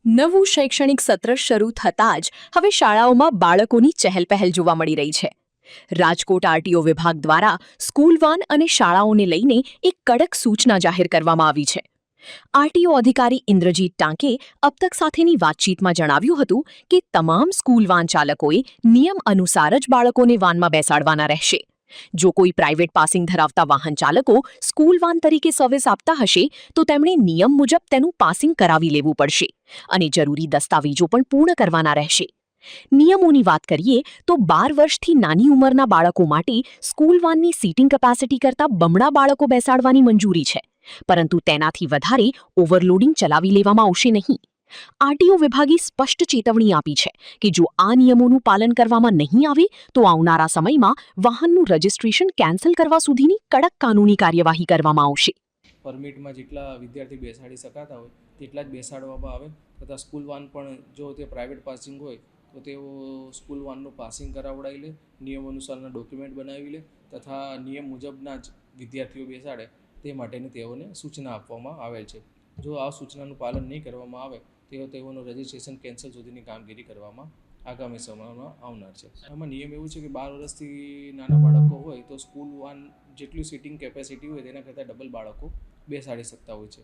નવું શૈક્ષણિક સત્ર શરૂ થતાં જ હવે શાળાઓમાં બાળકોની ચહેલપહેલ જોવા મળી રહી છે. રાજકોટ આરટીઓ વિભાગ દ્વારા સ્કૂલ વાન અને શાળાઓને લઈને એક કડક સૂચના જાહેર કરવામાં આવી છે. આરટીઓ અધિકારી ઇન્દ્રજીત ટાંકે અબતક સાથેની વાતચીતમાં જણાવ્યું હતું કે તમામ સ્કૂલ વાન ચાલકોએ નિયમ અનુસાર જ બાળકોને વાનમાં બેસાડવાના રહેશે. જો કોઈ પ્રાઇવેટ પાસિંગ ધરાવતા વાહન ચાલકો સ્કૂલ વાન તરીકે સર્વિસ આપતા હશે તો તેમણે નિયમ મુજબ તેનું પાસિંગ કરાવી લેવું પડશે અને જરૂરી દસ્તાવેજો પણ પૂર્ણ કરવાના રહેશે. નિયમોની વાત કરીએ તો 12 વર્ષથી નાની ઉંમરના બાળકો માટે સ્કૂલ વાનની સીટિંગ કેપેસિટી કરતાં બમણા બાળકો બેસાડવાની મંજૂરી છે, પરંતુ તેનાથી વધારે ઓવરલોડિંગ ચલાવી લેવામાં આવશે નહીં. આરટીઓ વિભાગે સ્પષ્ટ ચેતવણી આપી છે કે જો આ નિયમોનું પાલન કરવામાં નહીં આવે તો આવનારા સમયમાં વાહનનું રજિસ્ટ્રેશન કેન્સલ કરવા સુધીની કડક કાનૂની કાર્યવાહી કરવામાં આવશે. પરમિટમાં જેટલા વિદ્યાર્થી બેસાડી શકાતા હોય તેટલા જ બેસાડવામાં આવે તથા સ્કૂલ વાન પણ જો તે પ્રાઇવેટ પાસિંગ હોય તો તેઓ સ્કૂલ વાનનું પાસિંગ કરાવડાવી લે, નિયમ અનુસારના ડોક્યુમેન્ટ બનાવી લે તથા નિયમ મુજબના જ વિદ્યાર્થીઓ બેસાડે તે માટેની તેઓને સૂચના આપવામાં આવેલ છે. જો આ સૂચનાનું પાલન નહીં કરવામાં આવે તો તેઓનું રજિસ્ટ્રેશન કેન્સલ સુધીની કામગીરી કરવામાં આગામી સમયમાં આવનાર છે. આમાં નિયમ એવું છે કે 12 વર્ષથી નાના બાળકો હોય તો સ્કૂલ વાન જેટલું સીટિંગ કેપેસિટી હોય તેના કરતાં ડબલ બાળકો બેસાડી શકતા હોય છે.